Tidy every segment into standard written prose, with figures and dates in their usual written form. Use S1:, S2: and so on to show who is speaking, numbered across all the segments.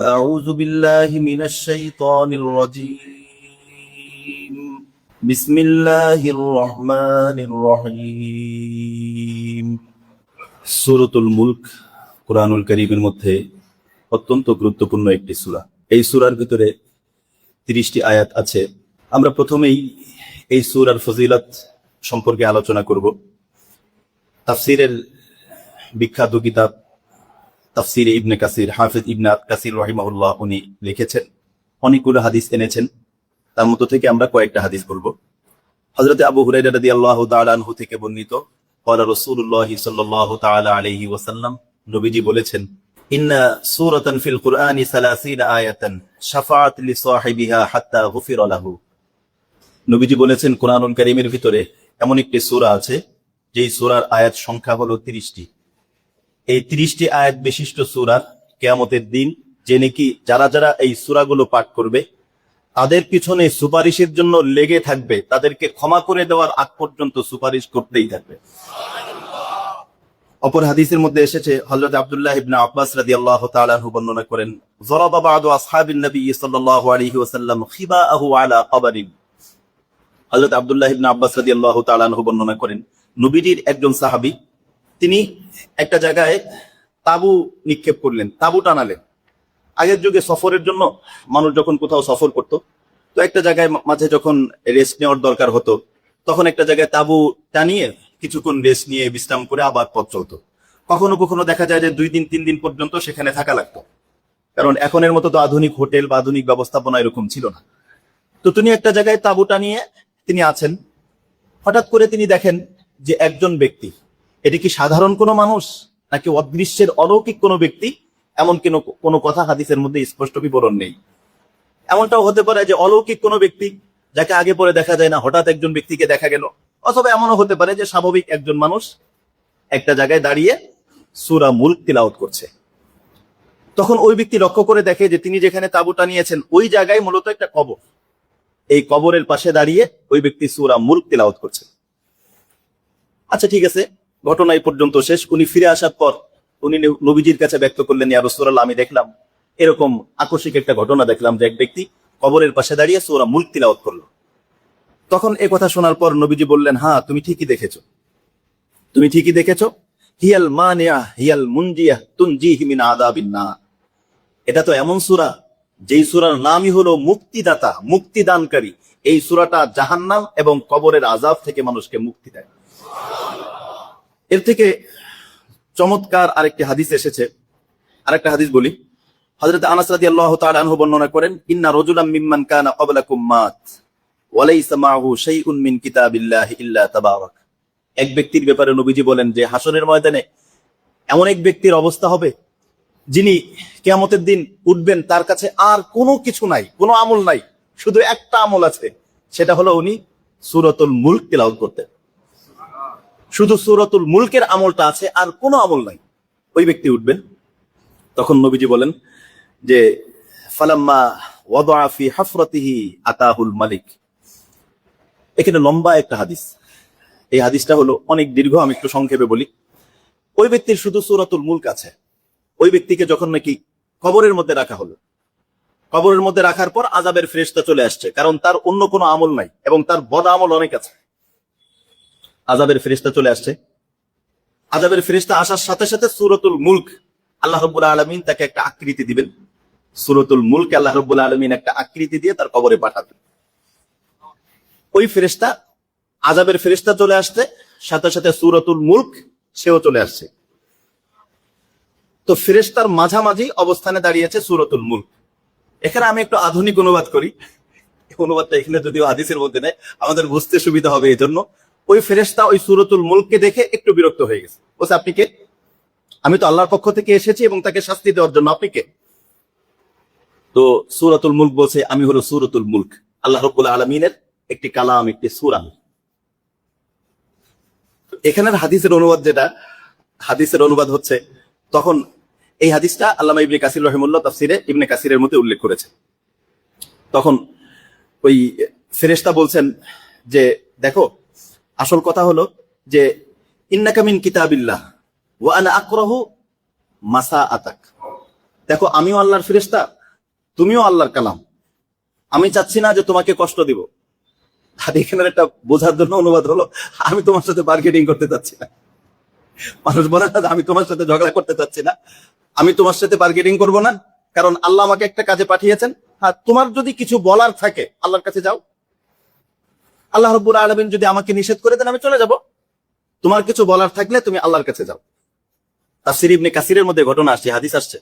S1: أعوذ بالله من الشيطان الرجيم بسم الله الرحمن الرحيم সূরাতুল মুলক কুরআনুল কারীমের মধ্যে অত্যন্ত গুরুত্বপূর্ণ একটি সূরা। এই সূরার ভিতরে 30টি আয়াত আছে। আমরা প্রথমেই এই সূরার ফজিলত সম্পর্কে আলোচনা করব। তাফসীরের বিখ্যাত কিতাব তাফসীরে ইবনে কাসির, হাফিজ ইবনে কাসির রাহিমাহুল্লাহ উনি লিখেছেন, অনেকগুলো হাদিস এনেছেন। তার মধ্যে থেকে আমরা কয়েকটা হাদিস বলবো। হযরত আবু হুরায়রা রাদিয়াল্লাহু তাআলা আনহু থেকে বর্ণিত, ক্বালা রাসূলুল্লাহ সাল্লাল্লাহু তাআলা আলাইহি ওয়াসাল্লাম, নবীজি বলেছেন, ইন্না সূরাতান ফিল কুরআনি 30 আয়াতান শাফাআত লিসাহিবিহা হাত্তা গুফিরা লাহু। নবীজি বলেছেন, কুরআনুল কারীমের ভিতরে এমন একটি সূরা আছে যেই সূরার আয়াত সংখ্যা হলো 30টি। এই 30টি আয়াত বিশিষ্ট সূরার কিয়ামতের দিন যে নাকি যারা এই সূরাগুলো পাঠ করবে তাদের পিছনে সুপারিশের জন্য লেগে থাকবে, তাদেরকে ক্ষমা করে দেওয়ার আগ পর্যন্ত সুপারিশ করতেই থাকবে। অপর হাদিসের মধ্যে এসেছে, হযরত আব্দুল্লাহ ইবনে আব্বাস রাদিয়াল্লাহু তাআলা আনহু বর্ণনা করেন, যারাবা বা'দু আসহাবিন নবী সাল্লাল্লাহু আলাইহি ওয়াসাল্লাম খিবাআহু আলা কবরিন। হযরত আব্দুল্লাহ ইবনে আব্বাস রাদিয়াল্লাহু তাআলা আনহু বর্ণনা করেন, নবীজির একজন সাহাবী তিনি একটা জায়গায় তাবু নিক্ষেপ করলেন, তাবু টানালেন। আগের যুগে সফরের জন্য মানুষ যখন কোথাও সফর করত, তো একটা জায়গায় মাঝে যখন রেস্ট নেওয়ার দরকার হতো, তখন একটা জায়গায় তাবু টানিয়ে কিছুক্ষণ রেস্ট নিয়ে বিশ্রাম করে আবার পথ চলতো। কখনো কখনো দেখা যায় যে 2 দিন 3 দিন পর্যন্ত সেখানে থাকা লাগতো, কারণ এখনের মতো তো আধুনিক হোটেল বা আধুনিক ব্যবস্থাপনা এরকম ছিল না। তো তিনি একটা জায়গায় তাবু টানিয়ে তিনি আছেন। হঠাৎ করে তিনি দেখেন যে একজন ব্যক্তি, এটি কি সাধারণ কোনো মানুষ নাকি অদৃশ্যের অলৌকিক কোনো ব্যক্তি, এমন কোনো কথা হাদিসের মধ্যে স্পষ্ট বিবরণ নেই। এমনটাও হতে পারে যে অলৌকিক কোনো ব্যক্তি যাকে আগে পরে দেখা যায় না, হঠাৎ একজন ব্যক্তিকে দেখা গেল। অথবা এমনও হতে পারে যে স্বাভাবিক একজন মানুষ একটা জায়গায় দাঁড়িয়ে সূরা মুলক তিলাওয়াত করছে। তখন ওই ব্যক্তি লক্ষ্য করে দেখে যে তিনি যেখানে তাঁবু টানিয়েছেন ওই জায়গায় মূলত একটা কবর। এই কবরের পাশে দাঁড়িয়ে ওই ব্যক্তি সূরা মুলক তিলাওয়াত করছে। আচ্ছা, ঠিক আছে, ঘটনা এই পর্যন্ত শেষ। উনি ফিরে আসার পর উনি নবীজির কাছে ব্যক্ত করলেন, ইয়া রাসূলুল্লাহ, আমি দেখলাম এরকম আকস্মিক একটা ঘটনা দেখলাম যে এক ব্যক্তি কবরের পাশে দাঁড়িয়ে সূরা মুলক তিলাওয়াত করলো। তখন এই কথা শোনার পর নবীজি বললেন, হ্যাঁ, তুমি ঠিকই দেখেছো। হিয়াল মানিয়া হিয়াল মুনজিয়া তুনজিহি মিন আযাবিন নার। এটা তো এমন সূরা যেই সূরার নামই হলো মুক্তিদাতা, মুক্তিদানকারী। এই সূরাটা জাহান্নাম এবং কবরের আযাব থেকে মানুষকে মুক্তি দেয়। এর থেকে চমৎকার আরেকটি হাদিস এসেছে, আরেকটা হাদিস বলি। হযরত আনাস রাদিয়াল্লাহু তাআলা আনহু বর্ণনা করেন, ইন্না রাজুলাম মিম্মান কানা ক্বাবলাকুম মাত ওয়া লাইসা মাআহু শাইউন মিন কিতাবিল্লাহি ইল্লা তাবারাক। এক ব্যক্তির ব্যাপারে নবীজি বলেন যে হাসরের ময়দানে এমন এক ব্যক্তির অবস্থা হবে যিনি কিয়ামতের দিন উঠবেন, তার কাছে আর কোনো কিছু নাই, কোনো আমল নাই, শুধু একটা আমল আছে, সেটা হলো উনি সূরাতুল মুলক তিলাওয়াত করতেন। শুধু সূরাতুল মুলকের আমলটা আছে, আর কোনো আমল নাই। ওই ব্যক্তি উঠবেন, তখন নবীজি বলেন যে ফালাম্মা ওয়াদা ফি হাফরাতিহি আতাহুল মালিক। এখানে লম্বা একটা হাদিস, এই হাদিসটা হলো অনেক দীর্ঘ, আমি একটু সংক্ষেপে বলি। ওই ব্যক্তির শুধু সূরাতুল মুলক আছে। ওই ব্যক্তিকে যখন নাকি কবরের মধ্যে রাখা হলো, কবরের মধ্যে রাখার পর আযাবের ফেরেশতা চলে আসছে, কারণ তার অন্য কোনো আমল নাই এবং তার বদ আমল অনেক আছে। আযাবের ফেরেশতা চলে আসছে। আযাবের ফেরেশতা আসার সাথে সাথে সূরাতুল মুলক আল্লাহ রাব্বুল আলামিন তাকে একটা আকৃতি দিবেন। সূরাতুল মুলক আল্লাহ রাব্বুল আলামিন একটা আকৃতি দিয়ে তার কবরে পাঠাবেন। ওই ফেরেশতা, আযাবের ফেরেশতা চলে আসছে, সাথে সাথে সূরাতুল মুলক সেও চলে আসছে। তো ফেরেশতার মাঝামাঝি অবস্থানে দাঁড়িয়েছে সূরাতুল মুলক। এখানে আমি একটু আধুনিক অনুবাদ করি। অনুবাদটা এখানে যদিও হাদিসের মধ্যে নেই, আমাদের বুঝতে সুবিধা হবে এই জন্য। ওই ফেরেশতা ওই সূরাতুল মুলককে দেখে একটু বিরক্ত হয়ে গেছে। বলছে, আপনি কে? আমি তো আল্লাহর পক্ষ থেকে এসেছি এবং তাকে শাস্তি দেওয়ার জন্য, আপনি কে? তো সূরাতুল মুলক বলছে, আমি হলো সূরাতুল মুলক, আল্লাহ রাব্বুল আলামিনের একটি কালাম, একটি সূরা। এখানের হাদিসের অনুবাদ যেটা, হাদিসের অনুবাদ হচ্ছে, তখন এই হাদিসটা আল্লামা ইবনে কাসির রাহিমাহুল্লাহ তাফসিরে ইবনে কাসিরের মধ্যে উল্লেখ করেছে। তখন ওই ফেরেশতা বলছেন যে দেখো, আসল কথা হলো যে ইন্নাকা মিন কিতাবিল্লাহ ওয়া আনা আকরাহু মাসাআতাক। দেখো আমিও আল্লাহর ফেরেশতা, তুমিও আল্লাহর কালাম, আমি চাচ্ছি না যে তোমাকে কষ্ট দিব। আর এখানে একটা বোঝার জন্য অনুবাদ হলো, আমি তোমার সাথে বার্গেনিং করতে চাচ্ছি না। মানুষ বলে না যে আমি তোমার সাথে ঝগড়া করতে চাচ্ছি না, আমি তোমার সাথে বার্গেনিং করব না, কারণ আল্লাহ আমাকে একটা কাজে পাঠিয়েছেন। হ্যাঁ, তোমার যদি কিছু বলার থাকে আল্লাহর কাছে যাও। আল্লাহ রাব্বুল আলামিন যদি আমাকে নিষেধ করে দেন আমি চলে যাব। তোমার কিছু বলার থাকলে তুমি আল্লাহর কাছে যাও। তাফসীর ইবনে কাসিরের মধ্যে ঘটনা আসছে, হাদিস আসছে।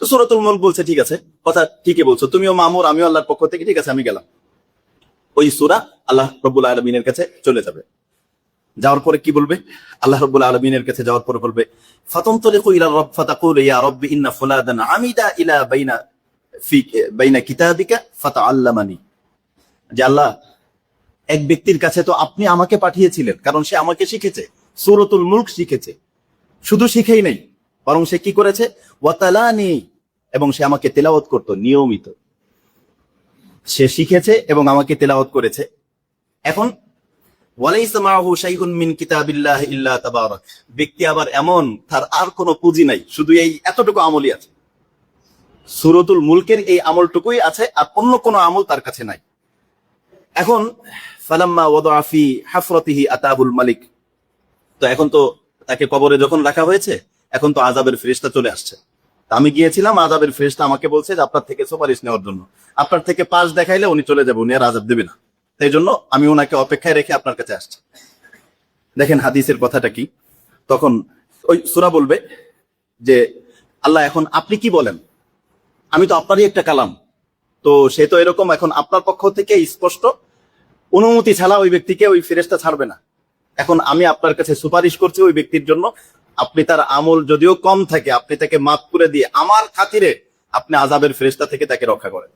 S1: তো সূরাতুল মুলক বলছে ঠিক আছে, কথা ঠিকই বলছো, তুমিও মামুর, আমিও আল্লাহর পক্ষ থেকে, ঠিক আছে আমি গেলাম। ওই সূরা আল্লাহ রাব্বুল আলামিনের কাছে চলে যাবে। যাওয়ার পরে কি বলবে? আল্লাহ রাব্বুল আলামিনের কাছে যাওয়ার পরে বলবে, ফাতানতালিকু ইলা রাbb ফাতাকুলু ইয়া রাব্বি ইন্না ফুলাদান আমিদা ইলা বাইনা কিতাবিকা ফাতাআল্লামানি। যে আল্লাহ, এক ব্যক্তির কাছে তো আপনি আমাকে পাঠিয়েছিলেন, কারণ সে আমাকে শিখেছে, সূরাতুল মুলক শিখেছে। শুধু শিখেই নাই, বরং সে কি করেছে? ওয়াতালানি, এবং সে আমাকে তেলাওয়াত করতো নিয়মিত। সে শিখেছে এবং আমাকে তেলাওয়াত করেছে। এখন ওয়ালাইসা মাআহু শাইউন মিন কিতাবিল্লাহি ইল্লা তাবারাক, ব্যক্তি আবার এমন, তার আর কোনো পুঁজি নাই, শুধু এই এতটুকু আমলই আছে, সূরাতুল মুলকের এই আমলটুকুই আছে, আর অন্য কোনো আমল তার কাছে নাই। এখন ফালাম্মা ওয়াদাআ ফি হাফরাতিহি আতাবুল মালিক, তো এখন তো তাকে কবরে যখন রাখা হয়েছে, এখন তো আযাবের ফেরেশতা চলে আসছে। আমি গিয়েছিলাম, আযাবের ফেরেশতা আমাকে বলছে যে আপনার থেকে সুপারিশ নেওয়ার জন্য, আপনার থেকে পাশ দেখাইলে উনি চলে যাবে, উনি আর আযাব দেবে না, সেই জন্য আমি ওনাকে অপেক্ষায় রেখে আপনার কাছে আসছি। দেখেন হাদিসের কথাটা কি। তখন ওই সূরা বলবে যে আল্লাহ, এখন আপনি কি বলেন, আমি তো আপনারই একটা কালাম, তো সে তো এরকম, এখন আপনার পক্ষ থেকে স্পষ্ট অনুমতি ছাড়া ওই ব্যক্তিকে ওই ফেরেশতা ছাড়বে না। এখন আমি আপনার কাছে সুপারিশ করছি ওই ব্যক্তির জন্য, আপনি তার আমল যদিও কম থাকে আপনি তাকে মাফ করে দিয়ে আমার খাতিরে আপনি আযাবের ফেরেশতা থেকে তাকে রক্ষা করেন।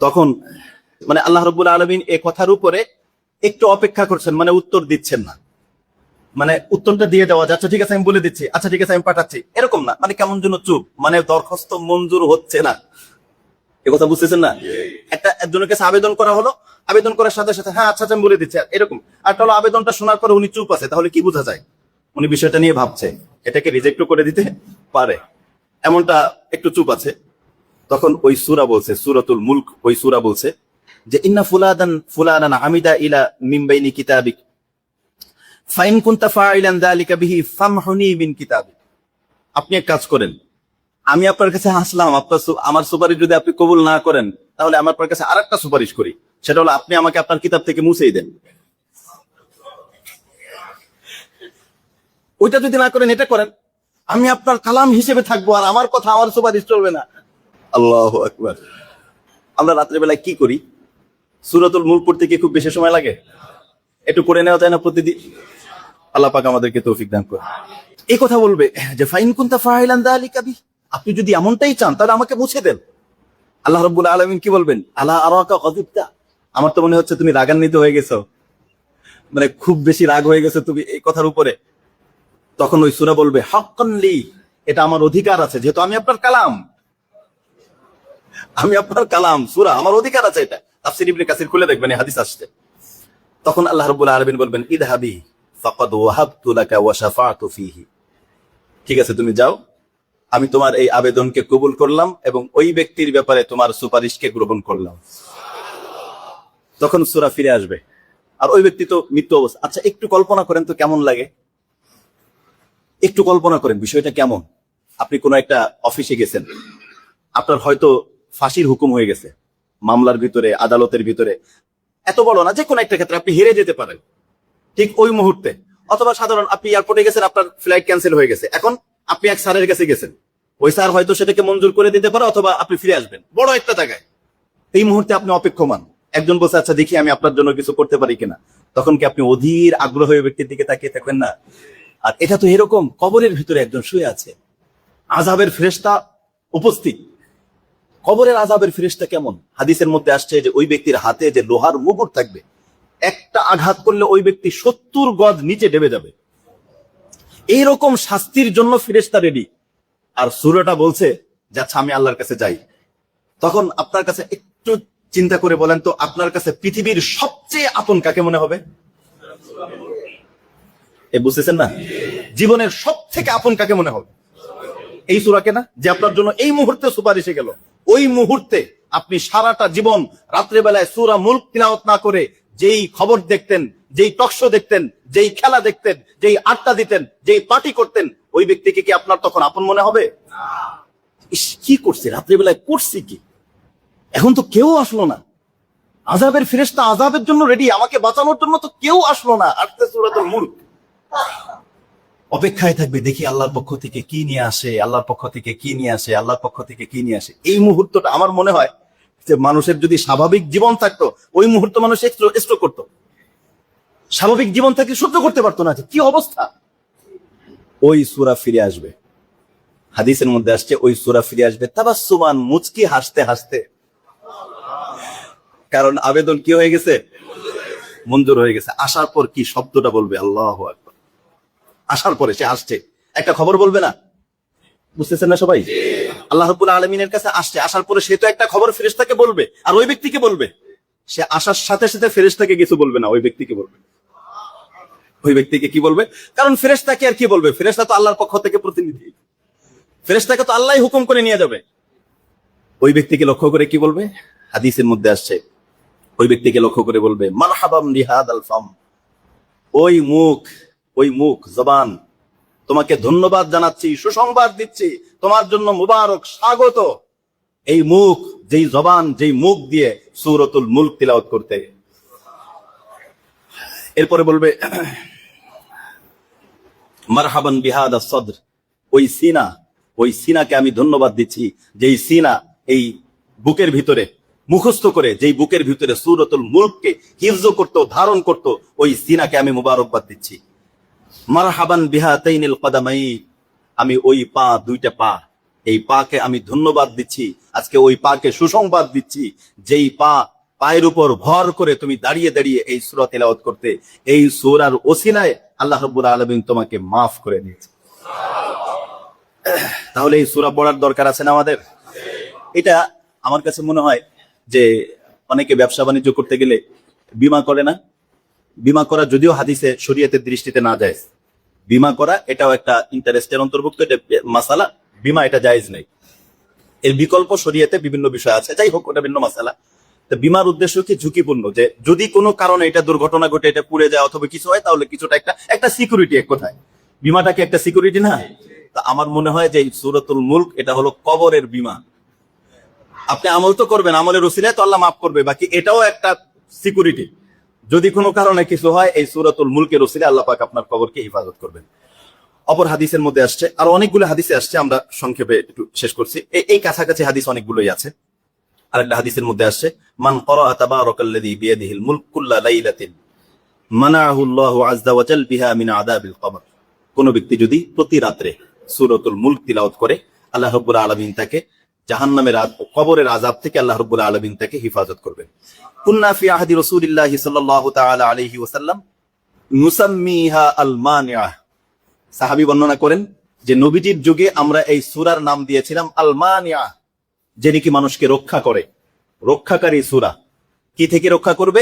S1: তখন মানে আল্লাহ রাব্বুল আলামিন এই কথার উপরে একটু অপেক্ষা করছেন, মানে উত্তর দিচ্ছেন না, মানে উত্তরটা দিয়ে দেওয়া যাচ্ছে, ঠিক আছে আমি বলে দিচ্ছি, আচ্ছা ঠিক আছে আমি পাঠাচ্ছি, এরকম না, মানে কেমন যেন চুপ, মানে দরখাস্ত মঞ্জুর হচ্ছে না। এ কথা বুঝতেছেন না? একজনের কাছে আবেদন করা হলো, আবেদন করার সাথে সাথে হ্যাঁ আচ্ছা আমি বলে দিচ্ছি, এরকম। আর হলো আবেদনটা শোনার পরে উনি চুপ আছে, তাহলে কি বোঝা যায়? উনি বিষয়টা নিয়ে ভাবছে, এটাকে রিজেক্ট করে দিতে পারে, এমনটা একটু চুপ আছে। তখন ওই সূরা বলছে, সূরাতুল মুলক, ওই সূরা বলছে যে ইন্না ফুলানান আমিদা ইলা মিন বাইনি কিতাবিক ফাইন কুনতা ফাইলান যালিকা বিহি ফামহুনি মিন কিতাবিক। আপনি এক কাজ করেন, আমি আপনার কাছে আসলাম, আমার সুপারিশ যদি আপনি কবুল না করেন, তাহলে আমার আপনার কাছে আরেকটা সুপারিশ করি, সেটা হলো আপনি আমাকে আপনার কিতাব থেকে মুছেই দেন। ওইটা যদি না করেন এটা করেন, আমি আপনার কালাম হিসেবে থাকবো, আর আমার কথা, আমার সুপারিশ চলবে না। আল্লাহু আকবার। আমরা রাত্রেবেলায় কি করি? সূরাতুল মুলক পড়তে কি খুব বেশি সময় লাগে? একটু পড়ে নেওয়া যায় না প্রতিদিন? আল্লাহ পাক আমাদেরকে তৌফিক দান করে। এই কথা বলবে যে ফাইন কুনতা ফাইলান যালিকা বি, আপনি যদি এমনটাই চান তাহলে আমাকে মুছে দেন। আল্লাহ রাব্বুল আলামিন কি বলবেন? আলা আরাকা গাযিবতা, আমার তো মনে হচ্ছে তুমি রাগান্বিত হয়ে গেছো, মানে খুব বেশি রাগ হয়ে গেছে তুমি এই কথার উপরে। তখন ওই সূরা বলবে হাক্কান লি, এটা আমার অধিকার আছে, যেহেতু আমি আপনার কালাম, আমি আপনার কালাম, সূরা আমার অধিকার আছে এটা। তাফসীর ইবনে কাসির খুলে দেখবেন, এই হাদিস আসছে। তখন আল্লাহ রাব্বুল আলামিন বলবেন ইযহাবি ফাকাদ ওয়াহাবতু লাকা ওয়া শাফা'তু ফীহি, ঠিক আছে তুমি যাও, আমি তোমার এই আবেদনকে কবুল করলাম এবং ওই ব্যক্তির ব্যাপারে তোমার সুপারিশকে গ্রহণ করলাম। তখন সূরা ফিরে আসবে, আর ওই ব্যক্তি তো মৃত্যু অবস্থা। আচ্ছা একটু কল্পনা করেন তো কেমন লাগে, একটু কল্পনা করেন বিষয়টা কেমন। আপনি কোনো একটা অফিসে গেছেন, আপনার হয়তো ফাঁসির হুকুম হয়ে গেছে, মামলার ভিতরে, আদালতের ভিতরে, এত বড় না, যে কোনো একটা ক্ষেত্রে আপনি হেরে যেতে পারেন ঠিক ওই মুহূর্তে। অথবা সাধারণ আপনি এয়ারপোর্টে গেছেন, আপনার ফ্লাইট ক্যান্সেল হয়ে গেছে, এখন আপনি এক স্যারের কাছে গেছেন, ওই স্যার হয়তো সেটাকে মঞ্জুর করে দিতে পারে, অথবা আপনি ফিরে আসবেন বড় একটা জায়গায়। এই মুহূর্তে আপনি অপেক্ষমান, একজন বলছে আচ্ছা দেখি আমি আপনার জন্য কিছু করতে পারি কিনা, তখন কি আপনি অধীর আগ্রহ হয়ে ব্যক্তির দিকে তাকিয়ে থাকবেন না? আর এটা তো এরকম, কবরের ভিতরে একজন শুয়ে আছে, আযাবের ফেরেশতা উপস্থিত। কবরের আযাবের ফেরেশতা কেমন? হাদিসের মধ্যে আসছে যে ওই ব্যক্তির হাতে যে লোহার মুগুর থাকবে, একটা আঘাত করলে ওই ব্যক্তি 70 গজ নিচে ডেবে যাবে। এইরকম শাস্তির জন্য ফেরেশতা রেডি। আর সূরাটা বলছে যে আচ্ছা আমি আল্লাহর কাছে যাই। তখন আপনার কাছে একটু চিন্তা করে বলেন তো, আপনার কাছে পৃথিবীর সবচেয়ে আপন কাকে মনে হবে? বুঝতেছেন না? জীবনের সব থেকে আপন কাকে মনে হবে? এই সূরাকে না, যে আপনার জন্য এই মুহূর্তে সুপারিশে গেল, ওই মুহূর্তে আপনি সারাটা জীবন রাত্রেবেলায় সূরা মুলক তিলাওয়াত না করে যেই খবর দেখতেন, যেই টকশো দেখতেন, যেই খেলা দেখতেন, যেই আড্ডা দিতেন, যেই পার্টি করতেন, ওই ব্যক্তিকে কি আপনার তখন আপন মনে হবে? ইস, কি করছে রাত্রেবেলায়, করছি কি? এখন তো কেউ আসলো না, আযাবের ফেরেশতা আযাবের জন্য রেডি, আমাকে বাঁচানোর জন্য তো কেউ আসলো না, আসতে সূরাতুল মুলক অপেক্ষায় থাকবে, দেখি আল্লাহর পক্ষ থেকে কি নিয়ে আসে, আল্লাহর পক্ষ থেকে কি নিয়ে আসে, আল্লাহর পক্ষ থেকে কি নিয়ে আসে। এই মুহূর্তটা আমার মনে হয় যে মানুষের যদি স্বাভাবিক জীবন থাকতো, ওই মুহূর্তে মানুষ স্ট্রোক করতো। স্বাভাবিক জীবন থাকলে সহ্য করতে পারতো না, কি অবস্থা। ওই সূরা ফিরে আসবে, হাদিসের মধ্যে আসছে ওই সূরা ফিরে আসবে তাবাসসুমান, মুচকি হাসতে হাসতে, কারণ আবেদন কি হয়ে গেছে, মঞ্জুর হয়ে গেছে। আসার পর কি শব্দটা বলবে, আল্লাহু আকবার। আসার পরে সে আসছে, একটা খবর বলবে না, বুঝতেছেন না সবাই? আল্লাহ রাব্বুল আলামিনের কাছে আসছে, আসার পরে সে তো একটা খবর ফেরেশতাকে বলবে, আর ওই ব্যক্তিকে বলবে। সে আসার সাথে সাথে ফেরেশতাকে কিছু বলবে না, ওই ব্যক্তিকে বলবে। ওই ব্যক্তিকে কি বলবে? কারণ ফেরেশতাকে আর কি বলবে, ফেরেশতা তো আল্লাহর পক্ষ থেকে প্রতিনিধি, ফেরেশতাকে তো আল্লাহই হুকুম করে নিয়ে যাবে। ওই ব্যক্তিকে লক্ষ্য করে কি বলবে, হাদিসের মধ্যে আসছে, ওই ব্যক্তিকে লক্ষ্য করে বলবে, মারহাবাম লিহাদাল ফাম, ওই মুখ, ওই মুখ, জবান, তোমাকে ধন্যবাদ জানাচ্ছি, সুসংবাদ দিচ্ছি, তোমার জন্য মুবারক, স্বাগত। এই মুখ, যেই জবান, যেই মুখ দিয়ে সূরাতুল মুলক তিলাওয়াত করতে। এরপরে বলবে মারহাবান বিহাদা সদর, ওই সিনা, ওই সিনাকে আমি ধন্যবাদ দিচ্ছি, যেই সিনা এই বুকের ভিতরে মুখস্থ করে, যেই বুকের ভিতরে সূরাতুল মুলককে হিফজ করতো, ধারণ করতো, ওই সিনাকে আমি মুবারকবাদ দিচ্ছি। মারহাবান বিহাতাইনিল কদামাই, আমি ওই পা, দুইটা পা, এই পাকে আমি ধন্যবাদ দিচ্ছি, আজকে ওই পাকে সুসংবাদ দিচ্ছি, যেই পা, পায়ের উপর ভর করে তুমি দাঁড়িয়ে দাঁড়িয়ে এই সূরা তিলাওয়াত করতে, এই সূরার ওসিলায় আল্লাহ রাব্বুল আলামিন তোমাকে মাফ করে দিয়েছে। তাহলে এই সূরা পড়ার দরকার আছে না আমাদের? এটা আমার কাছে মনে হয় যে অনেকে ব্যবসা বাণিজ্য করতে গেলে বীমা করে না। বীমা করা যদিও হাদিসে শরীয়তের দৃষ্টিতে না জায়েজ, বীমা করা এটাও একটা ইন্টারেস্টের অন্তর্ভুক্ত, এটা মাসালা, বীমা এটা জায়েজ নেই। এর বিকল্প শরীয়তে বিভিন্ন বিষয় আছে, যাই হোক ওটা ভিন্ন মাসালা। তো বীমার উদ্দেশ্য কি, ঝুঁকিপূর্ণ, যে যদি কোনো কারণে এটা দুর্ঘটনা ঘটে, এটা পুড়ে যায় অথবা কিছু হয়, তাহলে কিছুটা একটা সিকিউরিটি। এক কথায় বীমাটা কি একটা সিকিউরিটি না? তা আমার মনে হয় যে এই সূরাতুল মুলক এটা হলো কবরের বীমা। আপনি আমল তো করবেন, আমলের ওসিলায় তো আল্লাহ মাফ করবে, বাকি এটাও একটা সিকিউরিটি। যদি কোনো কারণে কিছু হয়, এই সূরাতুল মুলকের ওসিলায় আল্লাহ পাক আপনার কবরকে হিফাজত করবেন। অপর হাদিসের মধ্যে আসছে, আর অনেকগুলো হাদিসে আসছে, আমরা সংক্ষেপে একটু শেষ করছি। এই কাছাকাছি হাদিস অনেকগুলোই আছে। আরেকটা হাদিসের মধ্যে আসছে, মান ক্বারাআ তাবারাকাল্লাযী বিয়াদিহিল মুলক কুল্লা লাইলাতিন মানাআহু আল্লাহু আযজা ওয়া জাল বিহা মিন আযাবিল কবর। কোন ব্যক্তি যদি প্রতি রাতে সূরাতুল মুলক তিলাওয়াত করে, আল্লাহ রাব্বুল আলামিন তাকে জাহান্নামের কবরের আযাব থেকে আল্লাহ রাব্বুল আলামিন তাকে হিফাজত করবেন। কুন্না ফি আহদি রাসূলিল্লাহি সাল্লাল্লাহু তাআলা আলাইহি ওয়াসাল্লাম নুসাম্মিহা আল মানিআহ। সাহাবী বর্ণনা করেন যে নবীজির যুগে আমরা এই সূরার নাম দিয়েছিলাম আল মানিআহ, যে নাকি মানুষকে রক্ষা করে, রক্ষাকারী সূরা। কি থেকে রক্ষা করবে?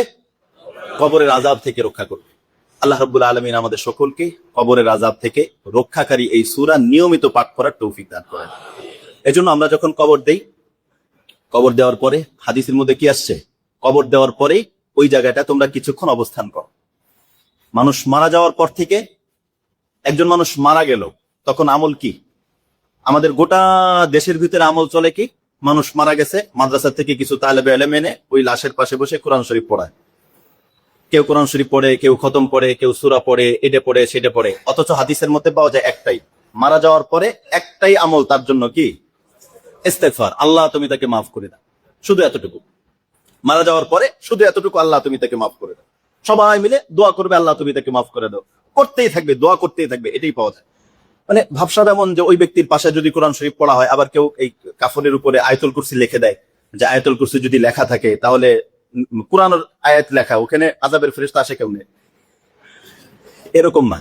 S1: কবরের আযাব থেকে রক্ষা করবে। আল্লাহ রাব্বুল আলামিন আমাদের সকলকে কবরের আযাব থেকে রক্ষাকারী এই সূরা নিয়মিত পাঠ করার তৌফিক দান করেন। এজন্য আমরা যখন কবর দেই, কবর দেওয়ার পরে হাদিসের মধ্যে কি আসছে, কবর দেওয়ার পরে ওই জায়গাটা তোমরা কিছুক্ষণ অবস্থান করো। মানুষ মারা যাওয়ার পর থেকে, একজন মানুষ মারা গেল, তখন আমল কি? আমাদের গোটা দেশের ভিতরে আমল চলে কি, মানুষ মারা গেছে, মাদ্রাসা থেকে কিছু তালেবে ইলম এনে ওই লাশের পাশে বসে কোরআন শরীফ পড়ায়। কেউ কোরআন শরীফ পড়ে, কেউ খতম পড়ে, কেউ সূরা পড়ে, এটা পড়ে সেটা পড়ে। অথচ হাদিসের মধ্যে পাওয়া যায় একটাই, মারা যাওয়ার পরে একটাই আমল তার জন্য, কি? ইস্তেগফার, আল্লাহ তুমি তাকে মাফ করে দাও। শুধু এতটুকু, মারা যাওয়ার পরে শুধু এতটুকু, আল্লাহ তুমি তাকে মাফ করে দাও। সবাই মিলে দোয়া করবে, আল্লাহ তুমি তাকে মাফ করে দাও, করতেই থাকবে, দোয়া করতেই থাকবে, এটাই পাওয়া যায়। মানে ভাবসাব এমন যে ওই ব্যক্তির পাশে যদি কোরআন শরীফ পড়া হয়, আবার কেউ এই কাফনের উপরে আয়াতুল কুরসি লিখে দেয়, যে আয়াতুল কুরসি যদি লেখা থাকে তাহলে কোরআনের আয়াত লেখা, ওখানে আযাবের ফেরেশতা আসে কেমনে? এরকম না,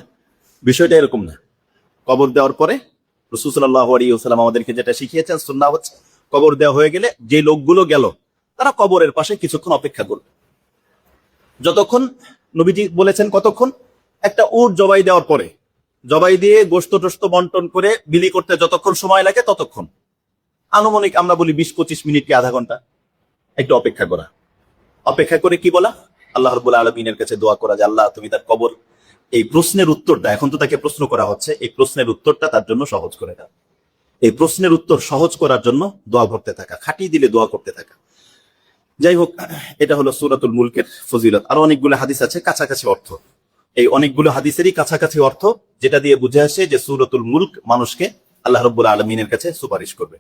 S1: বিষয়টা এরকম না। কবর দেওয়ার পরে রাসূল সাল্লাল্লাহু আলাইহি ওয়াসাল্লাম আমাদেরকে যেটা শিখিয়েছেন, সুন্নাহ হচ্ছে কবর দেওয়া হয়ে গেলে যে লোকগুলো গেল তারা কবরের পাশে কিছুক্ষণ অপেক্ষা করবে। যতক্ষণ, নবীজি বলেছেন কতক্ষণ, একটা উট জবাই দেওয়ার পরে জবাই দিয়ে গোশত টোস্ত বন্টন করে বিলি করতে যতক্ষণ সময় লাগে ততক্ষণ, আনুমানিক আমরা বলি 20-25 মিনিট কি আধা ঘন্টা, একটু অপেক্ষা করা। অপেক্ষা করে কি বলা? আল্লাহ রাব্বুল আলামিনের কাছে দোয়া করা যে আল্লাহ তুমি তার কবর, এই প্রশ্নের উত্তরটা, এখন তো তাকে প্রশ্ন করা হচ্ছে, এই প্রশ্নের উত্তরটা তার জন্য সহজ করে দাও। এই প্রশ্নের উত্তর সহজ করার জন্য দোয়া করতে থাকা, খাটিয়ে দিলে দোয়া করতে থাকা। যাই হোক, এটা হলো সূরাতুল মুলকের ফজিলত। আরো অনেকগুলো হাদিস আছে কাছাকাছি অর্থ, এই অনেকগুলো হাদিসেরই কাছাকাছি অর্থ, যেটা দিয়ে বুঝে আসে যে সূরাতুল মুলক মানুষকে আল্লাহ রাব্বুল আলামিনের কাছে সুপারিশ করবে।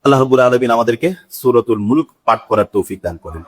S1: আল্লাহ রাব্বুল আলামিন আমাদেরকে সূরাতুল মুলক পাঠ করার তৌফিক দান করেন।